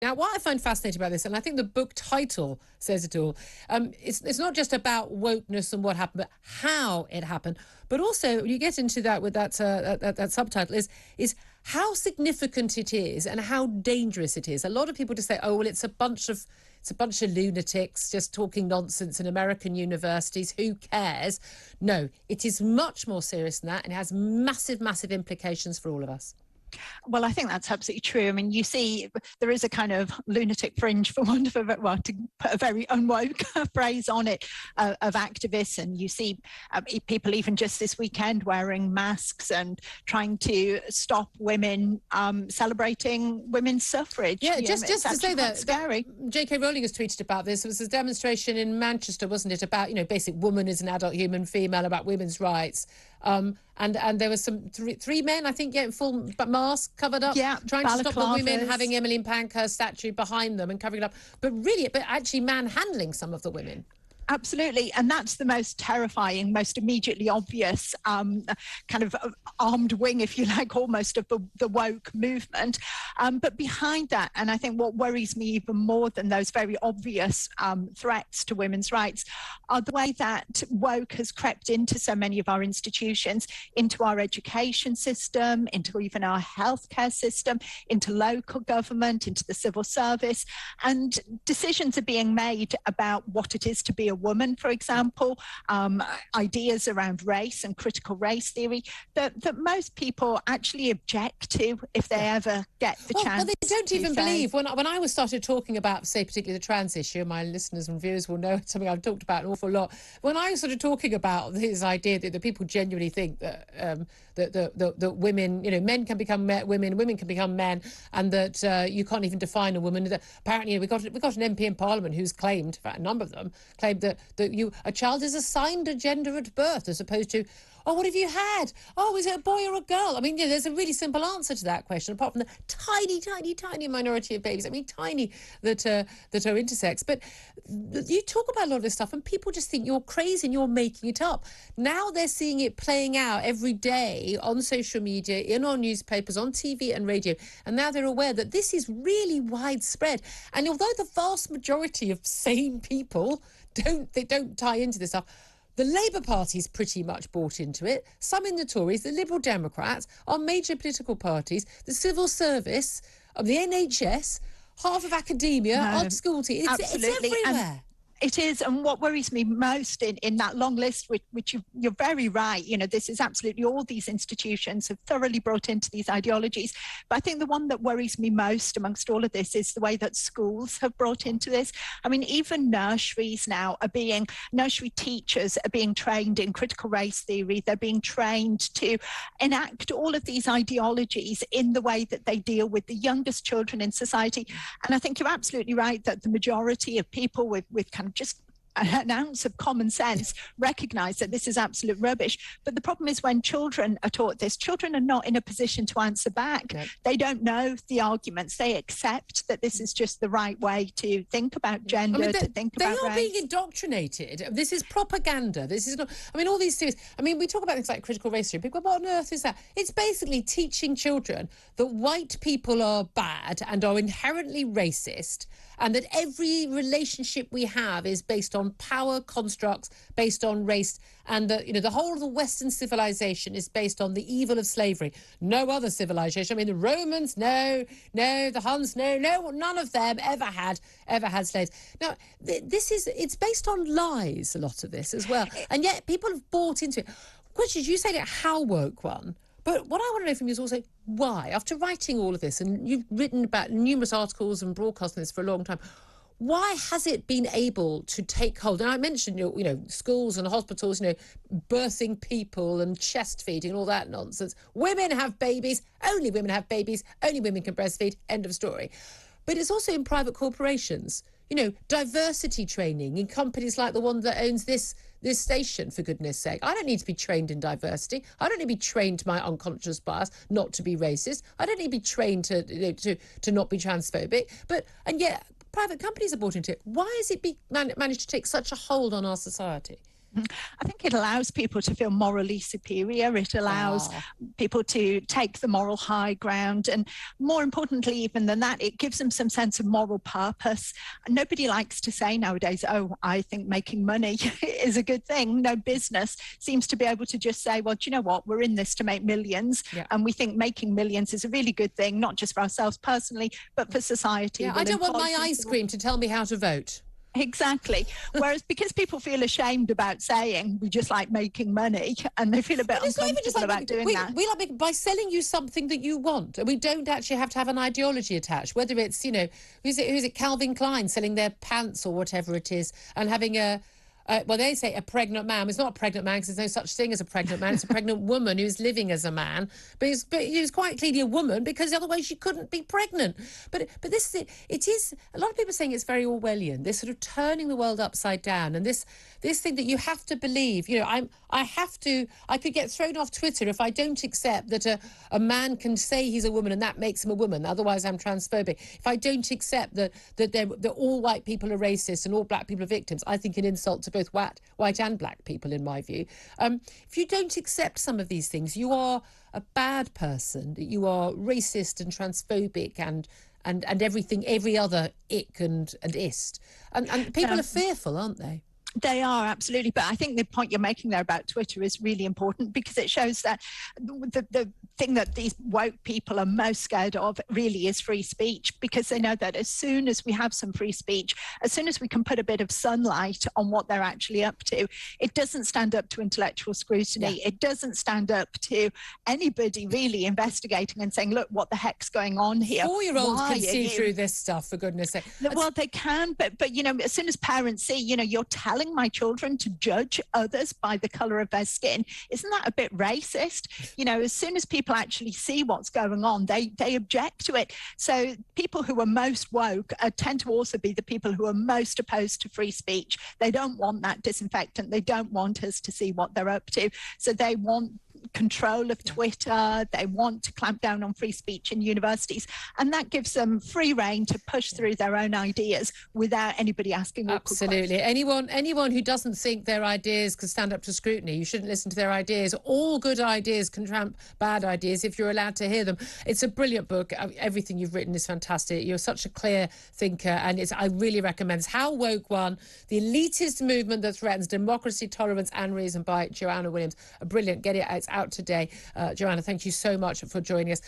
Now, what I find fascinating about this, and I think the book title says it all, it's not just about wokeness and what happened, but how it happened. But also, you get into that with that subtitle is how significant it is and how dangerous it is. A lot of people just say, "Oh, well, it's a bunch of lunatics just talking nonsense in American universities. Who cares?" No, it is much more serious than that, and it has massive, massive implications for all of us. Well, I think that's absolutely true. I mean, you see, there is a kind of lunatic fringe, for want of well, to put a very unwoke phrase on it, of activists. And you see people even just this weekend wearing masks and trying to stop women celebrating women's suffrage. Yeah, just to say that, scary. J.K. Rowling has tweeted about this. It was a demonstration in Manchester, wasn't it, about, basic woman is an adult human female, about women's rights. And there were some three men, I think, full mask covered up, trying to stop the women having Emmeline Pankhurst statue behind them and covering it up, but actually manhandling some of the women. Absolutely. And that's the most terrifying, most immediately obvious kind of armed wing, if you like, almost of the woke movement. But behind that, and I think what worries me even more than those very obvious threats to women's rights, are the way that woke has crept into so many of our institutions, into our education system, into even our healthcare system, into local government, into the civil service. And decisions are being made about what it is to be a woman, for example, ideas around race and critical race theory that most people actually object to if they ever get the chance. Well, they don't even believe. When I started talking about, say, particularly the trans issue, my listeners and viewers will know it's something I've talked about an awful lot. When I started talking about this idea that people genuinely think that that women, men can become women, women can become men, and that you can't even define a woman. That apparently we got an MP in Parliament who's claimed, in fact, a number of them claimed that a child is assigned a gender at birth, as opposed to, oh, what have you had? Oh, is it a boy or a girl? I mean, there's a really simple answer to that question, apart from the tiny, tiny, tiny minority of babies. I mean, tiny that are intersex. But you talk about a lot of this stuff, and people just think you're crazy and you're making it up. Now they're seeing it playing out every day on social media, in our newspapers, on TV and radio, and now they're aware that this is really widespread. And although the vast majority of sane people don't tie into this stuff, the Labour Party's pretty much bought into it. Some in the Tories, the Liberal Democrats, our major political parties, the civil service, of the NHS, half of academia, our school team. It's everywhere. It is, and what worries me most in that long list, which you're very right, this is absolutely all these institutions have thoroughly brought into these ideologies. But I think the one that worries me most amongst all of this is the way that schools have brought into this. I mean, even nurseries now nursery teachers are being trained in critical race theory. They're being trained to enact all of these ideologies in the way that they deal with the youngest children in society. And I think you're absolutely right that the majority of people with kind of just an ounce of common sense recognise that this is absolute rubbish. But the problem is when children are taught this, children are not in a position to answer back. Yep. They don't know the arguments. They accept that this is just the right way to think about gender, to think about race. They are being indoctrinated. This is propaganda. This is not... I mean, all these theories... I mean, we talk about things like critical race theory. People go, what on earth is that? It's basically teaching children that white people are bad and are inherently racist, and that every relationship we have is based on power constructs, based on race, and the whole of the Western civilization is based on the evil of slavery. No other civilization. I mean, the Romans, no, the Huns, no, none of them ever had slaves. Now, it's based on lies, a lot of this as well, and yet people have bought into it. Question is, you say that how woke one. But what I want to know from you is also why, after writing all of this, and you've written about numerous articles and broadcasting this for a long time, why has it been able to take hold? And I mentioned, schools and hospitals, birthing people and chest feeding and all that nonsense. Women have babies, only women have babies, only women can breastfeed, end of story. But it's also in private corporations. Diversity training in companies like the one that owns this station, for goodness sake. I don't need to be trained in diversity. I don't need to be trained to my unconscious bias not to be racist. I don't need to be trained to not be transphobic. And yet private companies are bought into it. Why has it managed to take such a hold on our society? I think it allows people to feel morally superior. It allows people to take the moral high ground. And more importantly, even than that, it gives them some sense of moral purpose. Nobody likes to say nowadays, oh, I think making money is a good thing. No business seems to be able to just say, well, do you know what? We're in this to make millions. Yeah. And we think making millions is a really good thing, not just for ourselves personally, but for society. Yeah, I don't want my ice cream to tell me how to vote. Exactly. Whereas because people feel ashamed about saying we just like making money, and they feel a bit uncomfortable about doing that. We like by selling you something that you want, and we don't actually have to have an ideology attached. Whether it's, you know, who's it Calvin Klein selling their pants or whatever it is, and having a well, they say a pregnant man. It's not a pregnant man because there's no such thing as a pregnant man. It's a pregnant woman who's living as a man. But he's quite clearly a woman because otherwise she couldn't be pregnant. But this is it is a lot of people saying it's very Orwellian. This sort of turning the world upside down, and this thing that you have to believe. You know, I could get thrown off Twitter if I don't accept that a man can say he's a woman and that makes him a woman. Otherwise, I'm transphobic. If I don't accept that all white people are racist and all black people are victims, I think an insult to both white and black people, in my view. If you don't accept some of these things, you are a bad person. You are racist and transphobic and everything, every other ick and ist. And people are fearful, aren't they? They are, absolutely. But I think the point you're making there about Twitter is really important because it shows that the thing that these woke people are most scared of really is free speech, because they know that as soon as we have some free speech, as soon as we can put a bit of sunlight on what they're actually up to, it doesn't stand up to intellectual scrutiny. Yeah. It doesn't stand up to anybody really investigating and saying, look, what the heck's going on here? 4-year-olds can see through this stuff, for goodness sake. Well, they can, but you know, as soon as parents see, you know, you're telling my children to judge others by the color of their skin, isn't that a bit racist? You know, as soon as people actually see what's going on, they object to it. So people who are most woke tend to also be the people who are most opposed to free speech. They don't want that disinfectant. They don't want us to see what they're up to. So they want control of Twitter. They want to clamp down on free speech in universities, and that gives them free rein to push through their own ideas without anybody asking. Absolutely. Anyone who doesn't think their ideas can stand up to scrutiny, you shouldn't listen to their ideas. All good ideas can trump bad ideas if you're allowed to hear them. It's a brilliant book. Everything you've written is fantastic. You're such a clear thinker, and I really recommend it. How Woke Won: The Elitist Movement That Threatens Democracy, Tolerance and Reason by Joanna Williams. Brilliant. Get it. It's out today. Joanna, thank you so much for joining us.